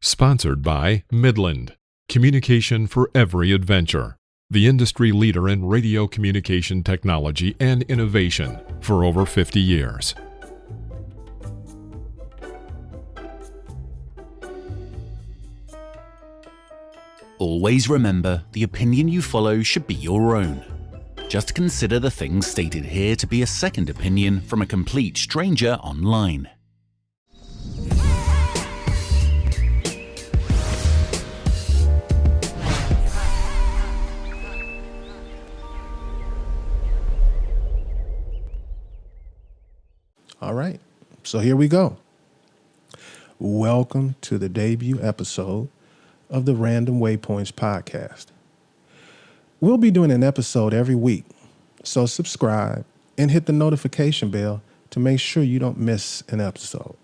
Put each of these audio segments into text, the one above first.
Sponsored by Midland, communication for every adventure. The industry leader in radio communication technology and innovation for over 50 years. Always remember, the opinion you follow should be your own. Just consider the things stated here to be a second opinion from a complete stranger online. All right, so here we go. Welcome to the debut episode of the Random Waypoints podcast. We'll be doing an episode every week, so subscribe and hit the notification bell to make sure you don't miss an episode.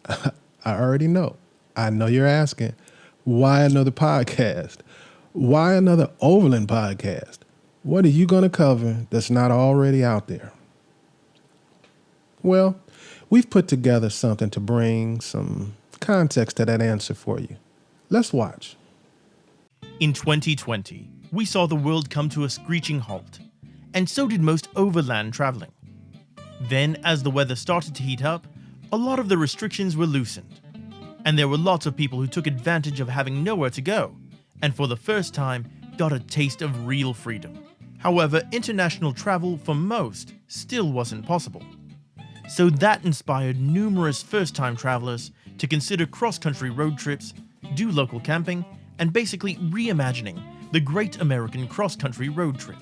I already know. I know you're asking, why another podcast? Why another Overland podcast? What are you going to cover that's not already out there? Well, we've put together something to bring some context to that answer for you. Let's watch. In 2020, we saw the world come to a screeching halt, and so did most overland traveling. Then, as the weather started to heat up, a lot of the restrictions were loosened, and there were lots of people who took advantage of having nowhere to go, and for the first time, got a taste of real freedom. However, international travel for most still wasn't possible. So that inspired numerous first-time travelers to consider cross-country road trips, do local camping, and basically reimagining the great American cross-country road trip.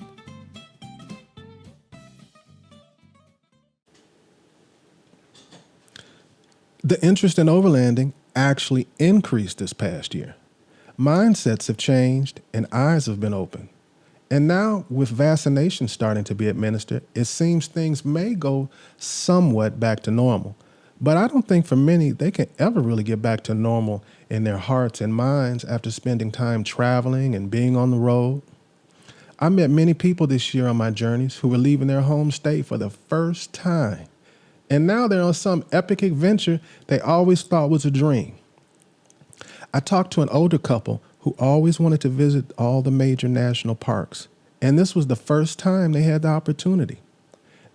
The interest in overlanding actually increased this past year. Mindsets have changed and eyes have been opened. And now, with vaccinations starting to be administered, it seems things may go somewhat back to normal. But I don't think for many they can ever really get back to normal in their hearts and minds after spending time traveling and being on the road. I met many people this year on my journeys who were leaving their home state for the first time. And now they're on some epic adventure they always thought was a dream. I talked to an older couple who always wanted to visit all the major national parks, and this was the first time they had the opportunity.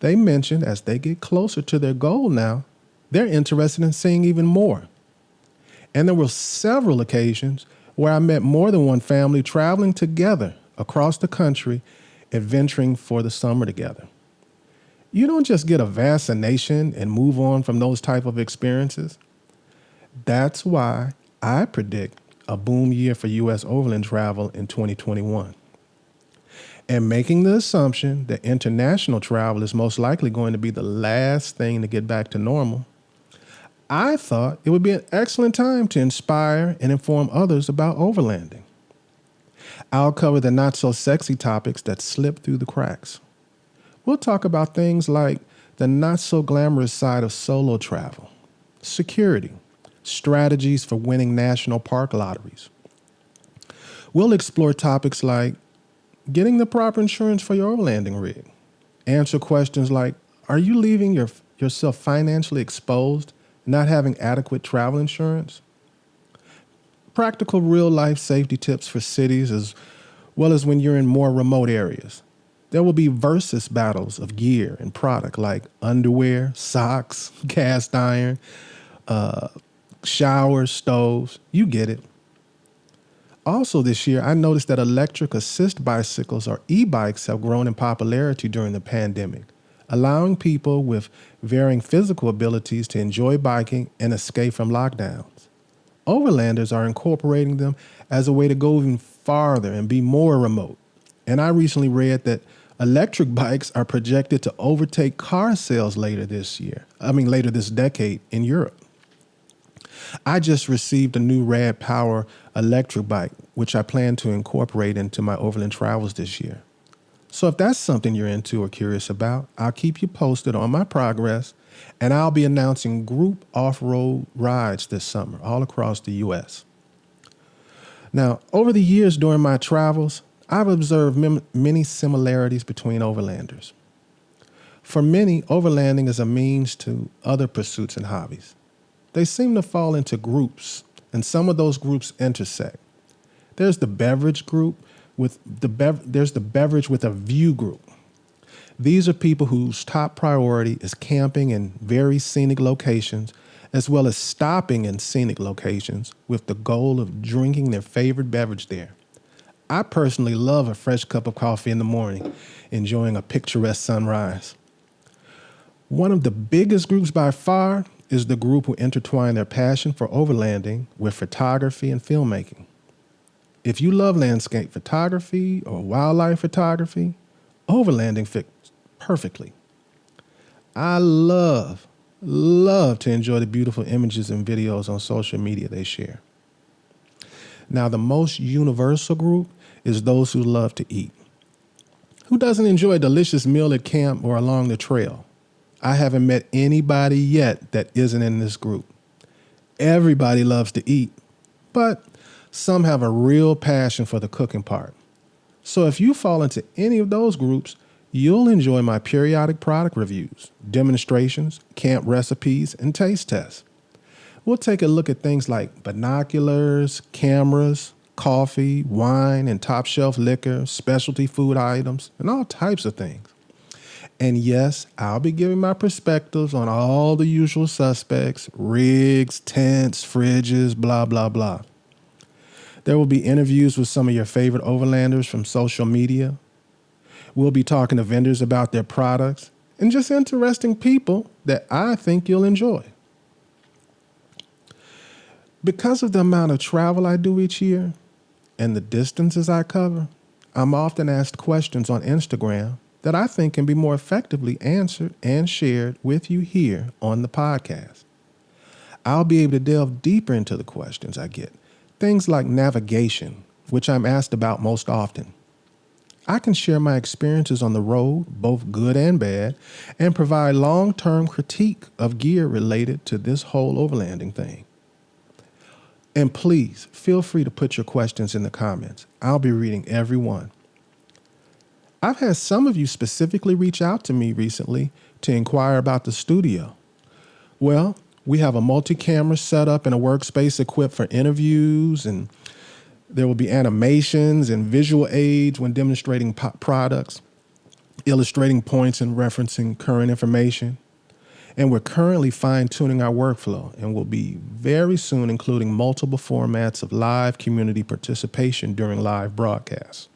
They mentioned as they get closer to their goal now, they're interested in seeing even more. And there were several occasions where I met more than one family traveling together across the country, adventuring for the summer together. You don't just get a vaccination and move on from those type of experiences. That's why I predict a boom year for U.S. overland travel in 2021. And making the assumption that international travel is most likely going to be the last thing to get back to normal, I thought it would be an excellent time to inspire and inform others about overlanding. I'll cover the not-so-sexy topics that slip through the cracks. We'll talk about things like the not-so-glamorous side of solo travel, security, strategies for winning national park lotteries. We'll explore topics like getting the proper insurance for your overlanding rig, answer questions like, are you leaving yourself financially exposed, not having adequate travel insurance? Practical real-life safety tips for cities as well as when you're in more remote areas. There will be versus battles of gear and product like underwear, socks, cast iron, showers, stoves, you get it. Also this year, I noticed that electric assist bicycles or e-bikes have grown in popularity during the pandemic, allowing people with varying physical abilities to enjoy biking and escape from lockdowns. Overlanders are incorporating them as a way to go even farther and be more remote. And I recently read that electric bikes are projected to overtake car sales later this decade in Europe. I just received a new Rad Power electric bike, which I plan to incorporate into my overland travels this year. So if that's something you're into or curious about, I'll keep you posted on my progress, and I'll be announcing group off-road rides this summer all across the U.S. Now, over the years during my travels, I've observed many similarities between overlanders. For many, overlanding is a means to other pursuits and hobbies. they seem to fall into groups, and some of those groups intersect. There's the beverage group there's the beverage with a view group. These are people whose top priority is camping in very scenic locations, as well as stopping in scenic locations with the goal of drinking their favorite beverage there. I personally love a fresh cup of coffee in the morning, enjoying a picturesque sunrise. One of the biggest groups by far is the group who intertwine their passion for overlanding with photography and filmmaking. If you love landscape photography or wildlife photography, overlanding fits perfectly. I love to enjoy the beautiful images and videos on social media they share. Now, the most universal group is those who love to eat. Who doesn't enjoy a delicious meal at camp or along the trail? I haven't met anybody yet that isn't in this group. Everybody loves to eat, but some have a real passion for the cooking part. So if you fall into any of those groups, you'll enjoy my periodic product reviews, demonstrations, camp recipes, and taste tests. We'll take a look at things like binoculars, cameras, coffee, wine, and top shelf liquor, specialty food items, and all types of things. And yes, I'll be giving my perspectives on all the usual suspects, rigs, tents, fridges, blah, blah, blah. There will be interviews with some of your favorite overlanders from social media. We'll be talking to vendors about their products and just interesting people that I think you'll enjoy. Because of the amount of travel I do each year and the distances I cover, I'm often asked questions on Instagram that I think can be more effectively answered and shared with you here on the podcast. I'll be able to delve deeper into the questions I get. Things like navigation, which I'm asked about most often. I can share my experiences on the road, both good and bad, and provide long-term critique of gear related to this whole overlanding thing. And please, feel free to put your questions in the comments. I'll be reading every one. I've had some of you specifically reach out to me recently to inquire about the studio. Well, we have a multi-camera setup and a workspace equipped for interviews, and there will be animations and visual aids when demonstrating products, illustrating points and referencing current information. And we're currently fine-tuning our workflow and will be very soon including multiple formats of live community participation during live broadcasts.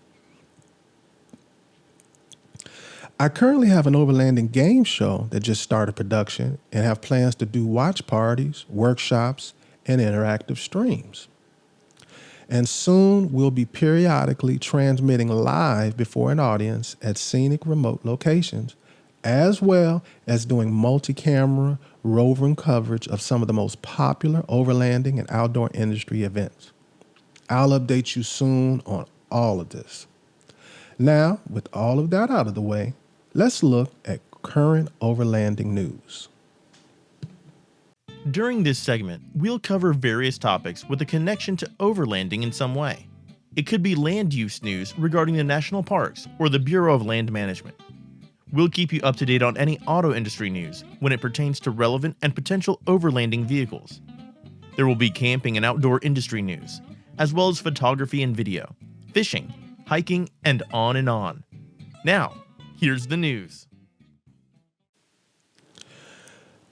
I currently have an overlanding game show that just started production and have plans to do watch parties, workshops, and interactive streams. And soon we'll be periodically transmitting live before an audience at scenic remote locations, as well as doing multi-camera roving coverage of some of the most popular overlanding and outdoor industry events. I'll update you soon on all of this. Now, with all of that out of the way, let's look at current overlanding news. During this segment, we'll cover various topics with a connection to overlanding in some way. It could be land use news regarding the national parks or the Bureau of Land Management. We'll keep you up to date on any auto industry news when it pertains to relevant and potential overlanding vehicles. There will be camping and outdoor industry news, as well as photography and video, fishing, hiking, and on and on. Now, here's the news.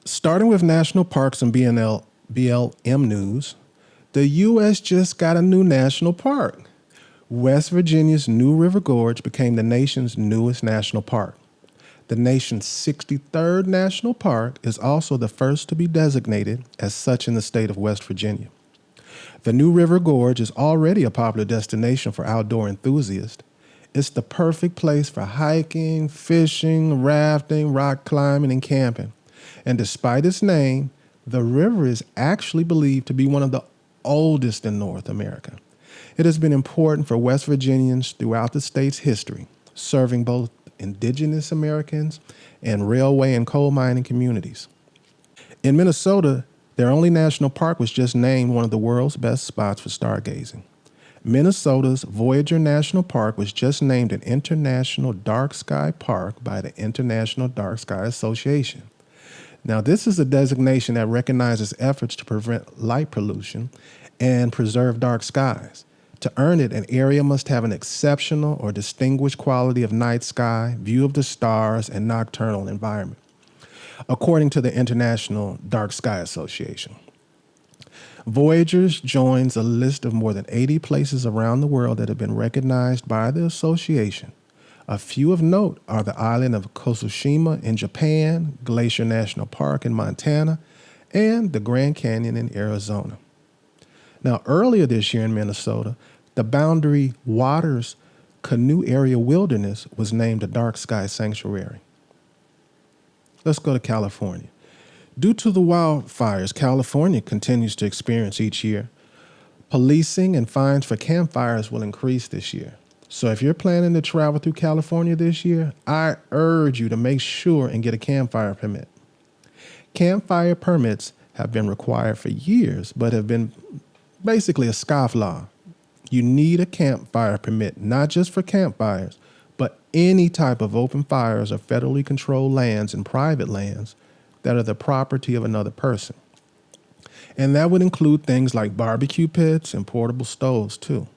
Starting with national parks and BLM news, the U.S. just got a new national park. West Virginia's New River Gorge became the nation's newest national park. The nation's 63rd national park is also the first to be designated as such in the state of West Virginia. The New River Gorge is already a popular destination for outdoor enthusiasts. It's the perfect place for hiking, fishing, rafting, rock climbing, and camping. And despite its name, the river is actually believed to be one of the oldest in North America. It has been important for West Virginians throughout the state's history, serving both indigenous Americans and railway and coal mining communities. In Minnesota, their only national park was just named one of the world's best spots for stargazing. Minnesota's Voyager National Park was just named an International Dark Sky Park by the International Dark Sky Association. Now, this is a designation that recognizes efforts to prevent light pollution and preserve dark skies. To earn it, an area must have an exceptional or distinguished quality of night sky, view of the stars, and nocturnal environment, according to the International Dark Sky Association. Voyagers joins a list of more than 80 places around the world that have been recognized by the association. A few of note are the island of Kosushima in Japan, Glacier National Park in Montana, and the Grand Canyon in Arizona. Now, earlier this year in Minnesota, the Boundary Waters Canoe Area Wilderness was named a dark sky sanctuary. Let's go to California. Due to the wildfires California continues to experience each year, policing and fines for campfires will increase this year. So if you're planning to travel through California this year, I urge you to make sure and get a campfire permit. Campfire permits have been required for years, but have been basically a scofflaw. You need a campfire permit, not just for campfires, but any type of open fires or federally controlled lands and private lands that are the property of another person. And that would include things like barbecue pits and portable stoves too.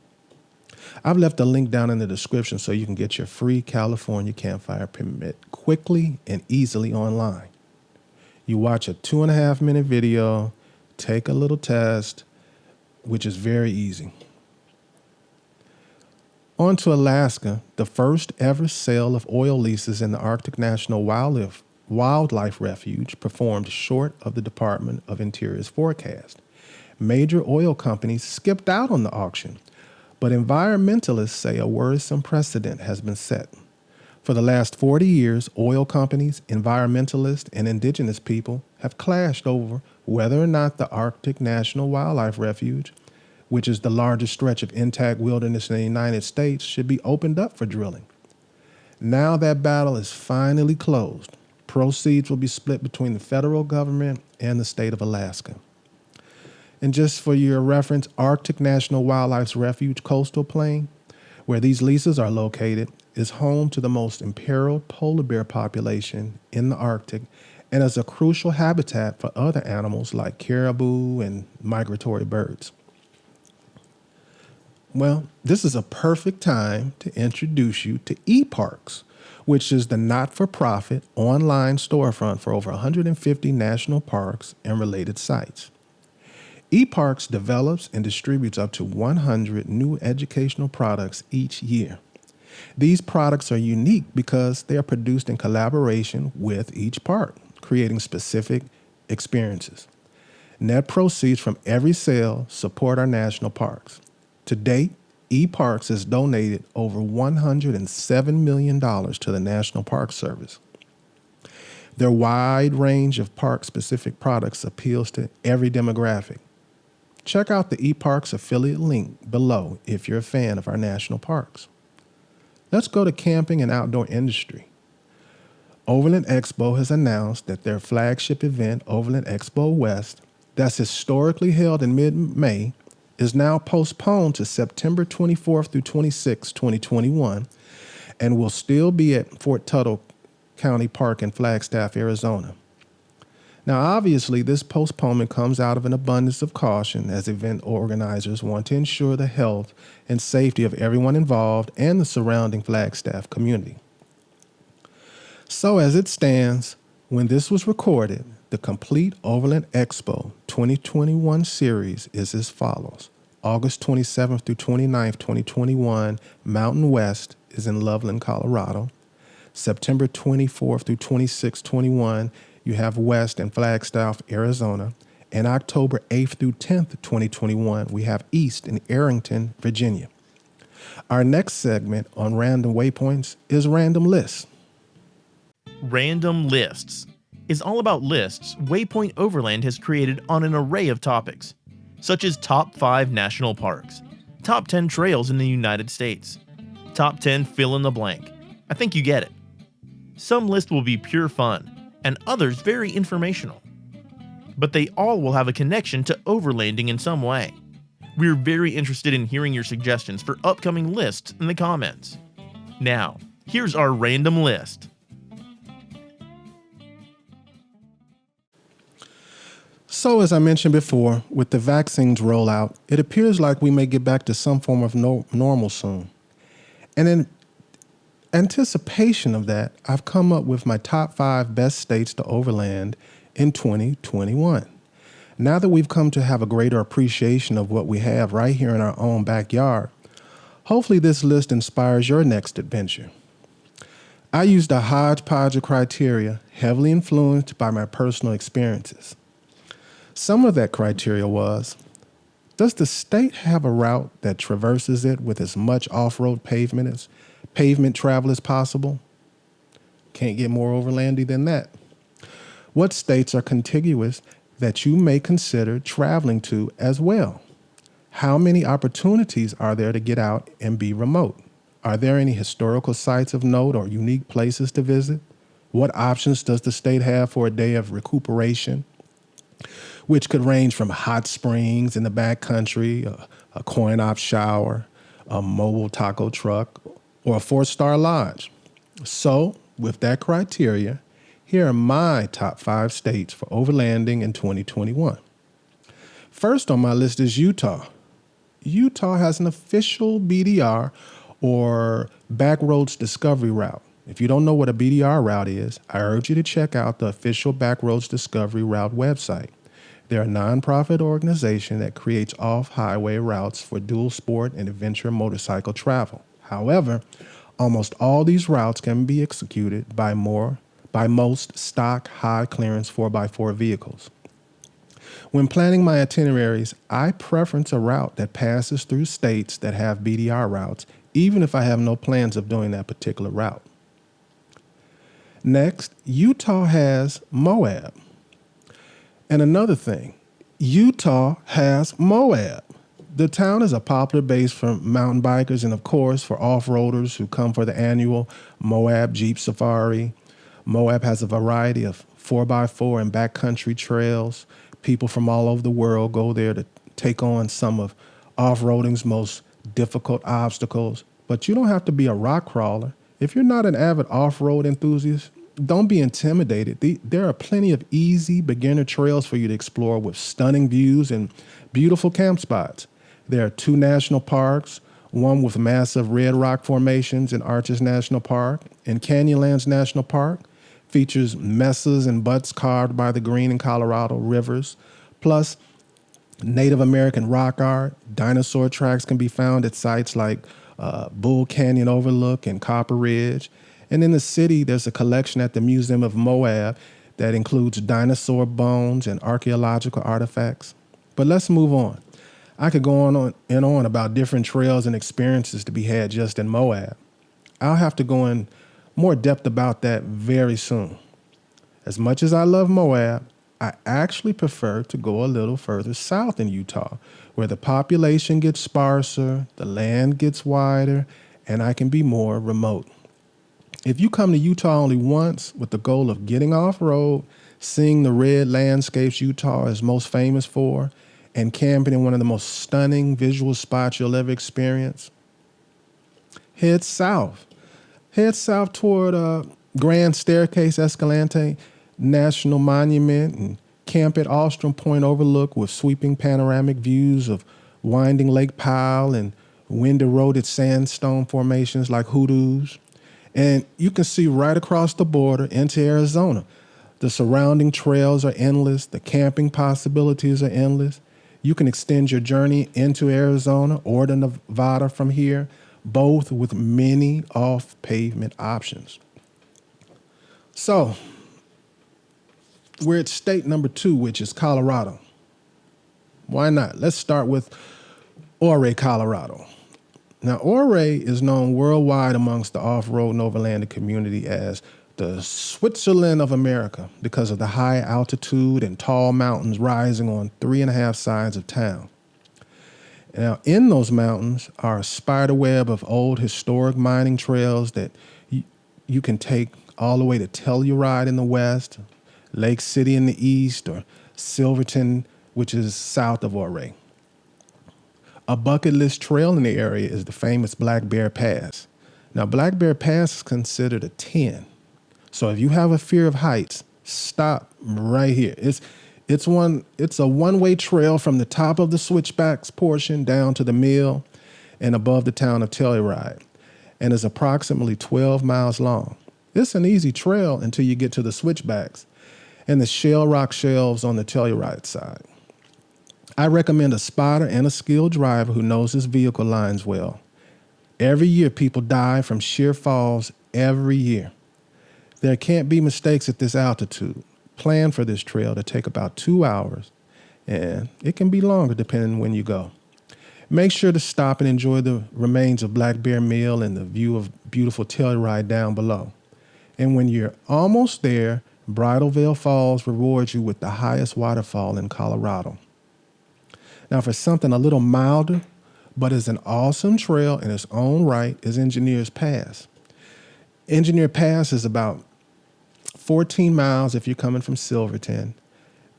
I've left a link down in the description so you can get your free California campfire permit quickly and easily online. You watch a 2.5-minute video, take a little test, which is very easy. On to Alaska, the first ever sale of oil leases in the Arctic National Wildlife Refuge performed short of the Department of Interior's forecast. Major oil companies skipped out on the auction, but environmentalists say a worrisome precedent has been set. For the last 40 years, oil companies, environmentalists, and indigenous people have clashed over whether or not the Arctic National Wildlife Refuge, which is the largest stretch of intact wilderness in the United States, should be opened up for drilling. Now that battle is finally closed. Proceeds will be split between the federal government and the state of Alaska. And just for your reference, Arctic National Wildlife Refuge coastal plain, where these leases are located, is home to the most imperiled polar bear population in the Arctic and is a crucial habitat for other animals like caribou and migratory birds. Well, this is a perfect time to introduce you to eParks, which is the not-for-profit online storefront for over 150 national parks and related sites. eParks develops and distributes up to 100 new educational products each year. These products are unique because they are produced in collaboration with each park, creating specific experiences. Net proceeds from every sale support our national parks. To date, eParks has donated over $107 million to the National Park Service. Their wide range of park-specific products appeals to every demographic. Check out the eParks affiliate link below if you're a fan of our national parks. Let's go to camping and outdoor industry. Overland Expo has announced that their flagship event, Overland Expo West, that's historically held in mid-May, is now postponed to September 24th through 26, 2021, and will still be at Fort Tuttle County Park in Flagstaff, Arizona. Now, obviously, this postponement comes out of an abundance of caution as event organizers want to ensure the health and safety of everyone involved and the surrounding Flagstaff community. So as it stands, when this was recorded, the complete Overland Expo 2021 series is as follows. August 27th through 29th, 2021, Mountain West is in Loveland, Colorado. September 24th through 26th, 21, you have West in Flagstaff, Arizona. And October 8th through 10th, 2021, we have East in Arrington, Virginia. Our next segment on Random Waypoints is Random Lists. Random Lists is all about lists Waypoint Overland has created on an array of topics, such as top 5 national parks, top 10 trails in the United States, top 10 fill in the blank. I think you get it. Some lists will be pure fun, and others very informational. But they all will have a connection to overlanding in some way. We're very interested in hearing your suggestions for upcoming lists in the comments. Now, here's our random list. So, as I mentioned before, with the vaccines rollout, it appears like we may get back to some form of normal soon. And in anticipation of that, I've come up with my top 5 best states to overland in 2021. Now that we've come to have a greater appreciation of what we have right here in our own backyard, hopefully this list inspires your next adventure. I used a hodgepodge of criteria heavily influenced by my personal experiences. Some of that criteria was, does the state have a route that traverses it with as much off-road pavement travel as possible? Can't get more overlandy than that. What states are contiguous that you may consider traveling to as well? How many opportunities are there to get out and be remote? Are there any historical sites of note or unique places to visit? What options does the state have for a day of recuperation, which could range from hot springs in the backcountry, a coin-op shower, a mobile taco truck, or a 4-star lodge? So, with that criteria, here are my top 5 states for overlanding in 2021. First on my list is Utah. Utah has an official BDR, or Backroads Discovery Route. If you don't know what a BDR route is, I urge you to check out the official Backroads Discovery Route website. They're a nonprofit organization that creates off-highway routes for dual sport and adventure motorcycle travel. However, almost all these routes can be executed by most stock high-clearance 4x4 vehicles. When planning my itineraries, I preference a route that passes through states that have BDR routes, even if I have no plans of doing that particular route. Next, Utah has Moab. And another thing, Utah has Moab. The town is a popular base for mountain bikers and, of course, for off-roaders who come for the annual Moab Jeep Safari. Moab has a variety of 4x4 and backcountry trails. People from all over the world go there to take on some of off-roading's most difficult obstacles. But you don't have to be a rock crawler. If you're not an avid off-road enthusiast, don't be intimidated. There are plenty of easy beginner trails for you to explore with stunning views and beautiful camp spots. There are 2 national parks, one with massive red rock formations in Arches National Park, and Canyonlands National Park features mesas and butts carved by the Green and Colorado rivers, plus Native American rock art. Dinosaur tracks can be found at sites like Bull Canyon Overlook and Copper Ridge. And in the city, there's a collection at the Museum of Moab that includes dinosaur bones and archaeological artifacts. But let's move on. I could go on and on about different trails and experiences to be had just in Moab. I'll have to go in more depth about that very soon. As much as I love Moab, I actually prefer to go a little further south in Utah, where the population gets sparser, the land gets wider, and I can be more remote. If you come to Utah only once with the goal of getting off-road, seeing the red landscapes Utah is most famous for, and camping in one of the most stunning visual spots you'll ever experience, head south. Head south toward Grand Staircase Escalante National Monument and camp at Ostrom Point Overlook with sweeping panoramic views of winding Lake Powell and wind-eroded sandstone formations like hoodoos. And you can see right across the border into Arizona. The surrounding trails are endless. The camping possibilities are endless. You can extend your journey into Arizona or to Nevada from here, both with many off-pavement options. So, we're at state number 2, which is Colorado. Why not? Let's start with Ouray, Colorado. Now, Ouray is known worldwide amongst the off-road and overlanding community as the Switzerland of America because of the high altitude and tall mountains rising on 3.5 sides of town. Now, in those mountains are a spider web of old historic mining trails that you can take all the way to Telluride in the west, Lake City in the east, or Silverton, which is south of Ouray. A bucket list trail in the area is the famous Black Bear Pass. Now, Black Bear Pass is considered a 10. So if you have a fear of heights, stop right here. It's a one-way trail from the top of the switchbacks portion down to the mill and above the town of Telluride, and is approximately 12 miles long. It's an easy trail until you get to the switchbacks and the shale rock shelves on the Telluride side. I recommend a spotter and a skilled driver who knows his vehicle lines well. Every year, people die from sheer falls every year. There can't be mistakes at this altitude. Plan for this trail to take about 2 hours, and it can be longer depending when you go. Make sure to stop and enjoy the remains of Black Bear Mill and the view of beautiful Telluride down below. And when you're almost there, Bridal Veil Falls rewards you with the highest waterfall in Colorado. Now, for something a little milder, but is an awesome trail in its own right, is Engineers Pass. Engineer Pass is about 14 miles if you're coming from Silverton,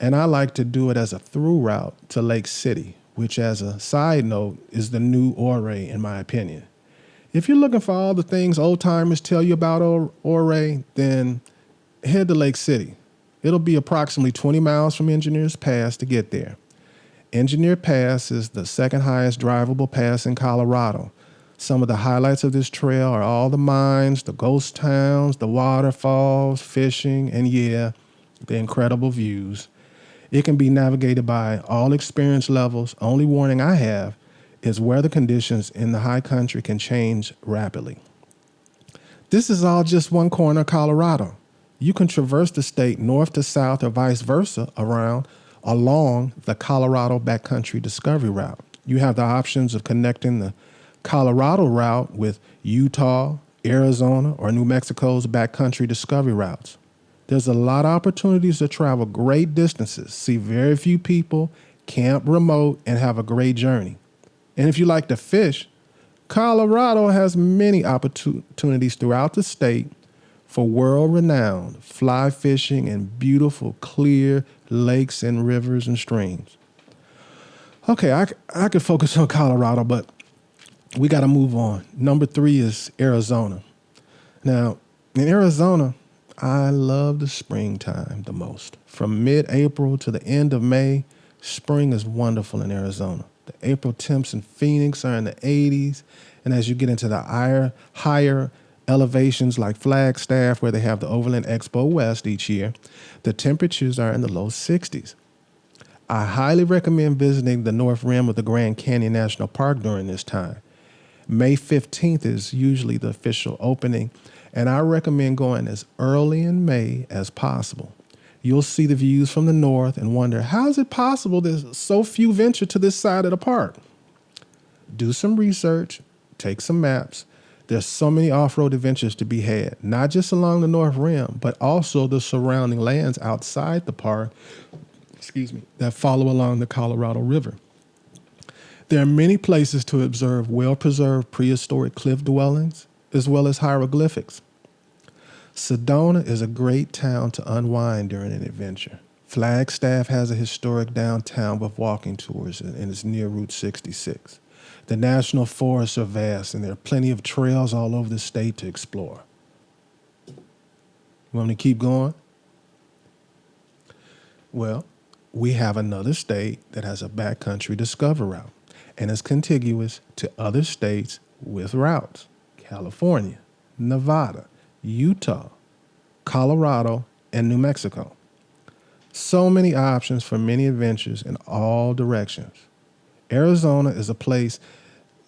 and I like to do it as a through route to Lake City, which, as a side note, is the new Ouray in my opinion. If you're looking for all the things old timers tell you about Ouray, then head to Lake City. It'll be approximately 20 miles from Engineers Pass to get there. Engineer Pass is the second highest drivable pass in Colorado. Some of the highlights of this trail are all the mines, the ghost towns, the waterfalls, fishing, and the incredible views. It can be navigated by all experience levels. Only warning I have is weather conditions in the high country can change rapidly. This is all just one corner of Colorado. You can traverse the state north to south or vice versa along the Colorado Backcountry Discovery Route. You have the options of connecting the Colorado route with Utah, Arizona, or New Mexico's backcountry discovery routes. There's a lot of opportunities to travel great distances, see very few people, camp remote, and have a great journey. And if you like to fish, Colorado has many opportunities throughout the state for world-renowned fly fishing and beautiful, clear lakes and rivers and streams. Okay, I could focus on Colorado, but we got to move on. Number 3 is Arizona. Now, in Arizona, I love the springtime the most. From mid-April to the end of May, spring is wonderful in Arizona. The April temps in Phoenix are in the 80s, and as you get into the higher elevations like Flagstaff, where they have the Overland Expo West each year, the temperatures are in the low 60s. I highly recommend visiting the North Rim of the Grand Canyon National Park during this time. May 15th is usually the official opening, and I recommend going as early in May as possible. You'll see the views from the north and wonder, how is it possible there's so few venture to this side of the park? Do some research, take some maps. There's so many off-road adventures to be had, not just along the North Rim, but also the surrounding lands outside the park, that follow along the Colorado River. There are many places to observe well-preserved prehistoric cliff dwellings, as well as hieroglyphics. Sedona is a great town to unwind during an adventure. Flagstaff has a historic downtown with walking tours and is near Route 66. The national forests are vast, and there are plenty of trails all over the state to explore. You want me to keep going? Well, we have another state that has a backcountry discovery route and is contiguous to other states with routes: California, Nevada, Utah, Colorado, and New Mexico. So many options for many adventures in all directions. Arizona is a place,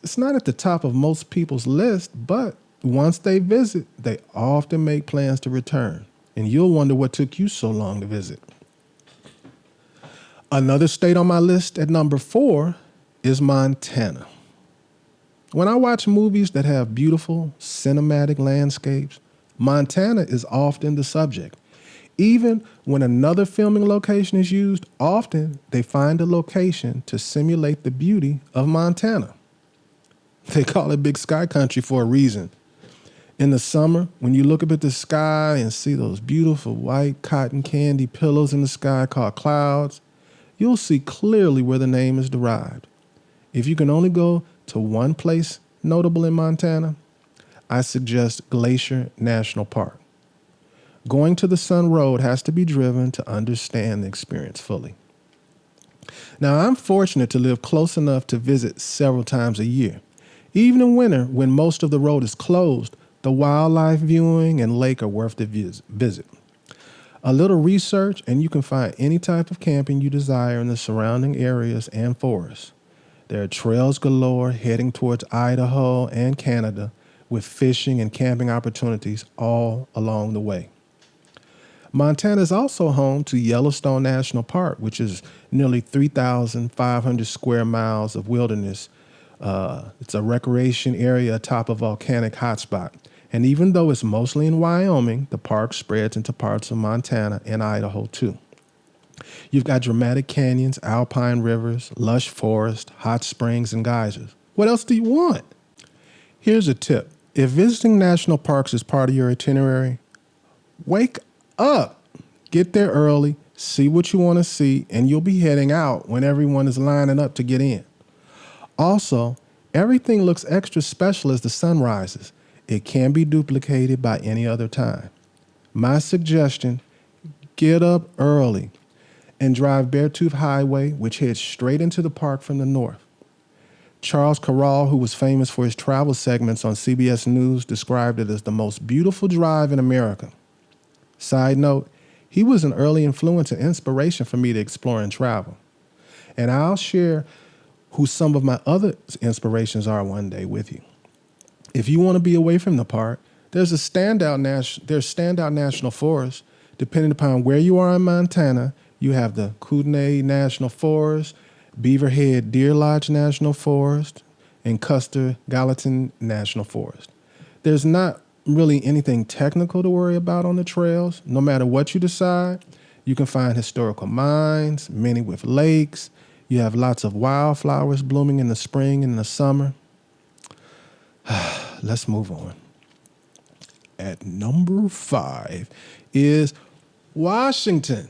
it's not at the top of most people's list, but once they visit, they often make plans to return, and you'll wonder what took you so long to visit. Another state on my list at number 4 is Montana. When I watch movies that have beautiful cinematic landscapes, Montana is often the subject. Even when another filming location is used, often they find a location to simulate the beauty of Montana. They call it Big Sky Country for a reason. In the summer, when you look up at the sky and see those beautiful white cotton candy pillows in the sky called clouds, you'll see clearly where the name is derived. If you can only go to one place notable in Montana, I suggest Glacier National Park. Going to the Sun Road has to be driven to understand the experience fully. Now, I'm fortunate to live close enough to visit several times a year. Even in winter, when most of the road is closed, the wildlife viewing and lake are worth the visit. A little research, and you can find any type of camping you desire in the surrounding areas and forests. There are trails galore heading towards Idaho and Canada, with fishing and camping opportunities all along the way. Montana is also home to Yellowstone National Park, which is nearly 3,500 square miles of wilderness. It's a recreation area atop a volcanic hotspot. And even though it's mostly in Wyoming, the park spreads into parts of Montana and Idaho too. You've got dramatic canyons, alpine rivers, lush forests, hot springs, and geysers. What else do you want? Here's a tip. If visiting national parks is part of your itinerary, wake up. Get there early, see what you want to see, and you'll be heading out when everyone is lining up to get in. Also, everything looks extra special as the sun rises. It can be duplicated by any other time. My suggestion, get up early and drive Beartooth Highway, which heads straight into the park from the north. Charles Corral, who was famous for his travel segments on CBS News, described it as the most beautiful drive in America. Side note, he was an early influence and inspiration for me to explore and travel. And I'll share who some of my other inspirations are one day with you. If you want to be away from the park, there's standout national forests. Depending upon where you are in Montana, you have the Kootenai National Forest, Beaverhead Deer Lodge National Forest, and Custer Gallatin National Forest. There's not really anything technical to worry about on the trails. No matter what you decide, you can find historical mines, many with lakes. You have lots of wildflowers blooming in the spring and the summer. Let's move on. At number 5 is Washington.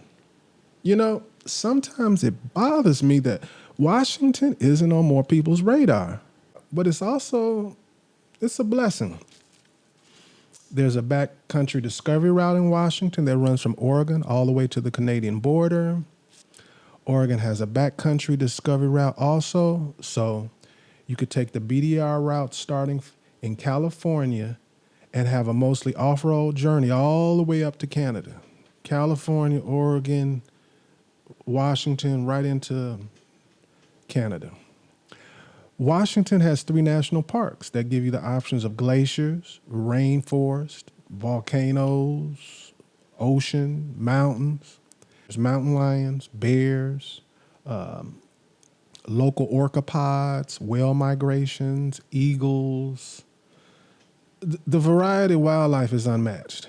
You know, sometimes it bothers me that Washington isn't on more people's radar, but it's a blessing. There's a backcountry discovery route in Washington that runs from Oregon all the way to the Canadian border. Oregon has a backcountry discovery route also, so you could take the BDR route starting in California and have a mostly off-road journey all the way up to Canada. California, Oregon, Washington, right into Canada. Washington has 3 national parks that give you the options of glaciers, rainforest, volcanoes, ocean, mountains. There's mountain lions, bears, local orcapods, whale migrations, eagles. The variety of wildlife is unmatched.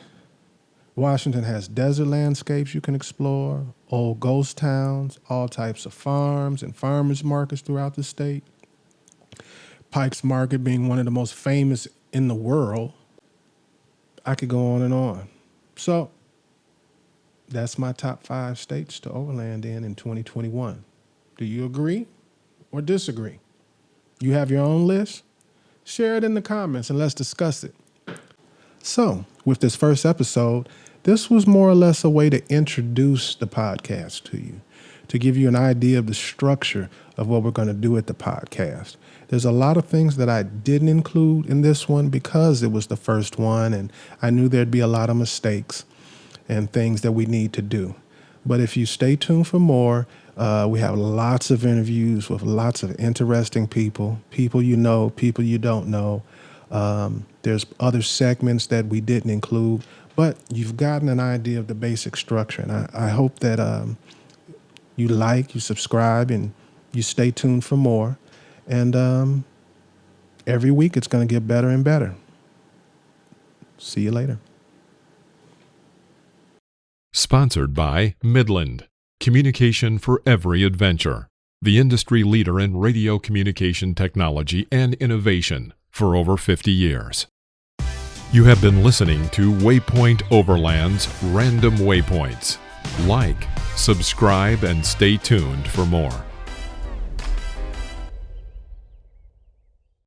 Washington has desert landscapes you can explore, old ghost towns, all types of farms and farmers markets throughout the state. Pike's Market being one of the most famous in the world. I could go on and on. So that's my top 5 states to overland in 2021. Do you agree or disagree? You have your own list? Share it in the comments and let's discuss it. So, with this first episode, this was more or less a way to introduce the podcast to you, to give you an idea of the structure of what we're going to do at the podcast. There's a lot of things that I didn't include in this one because it was the first one, and I knew there'd be a lot of mistakes and things that we need to do. But if you stay tuned for more, we have lots of interviews with lots of interesting people you know, people you don't know. There's other segments that we didn't include, but you've gotten an idea of the basic structure. And I hope that you like, you subscribe, and you stay tuned for more. And every week it's going to get better and better. See you later. Sponsored by Midland. Communication for every adventure. The industry leader in radio communication technology and innovation for over 50 years. You have been listening to Waypoint Overland's Random Waypoints. Like, subscribe, and stay tuned for more.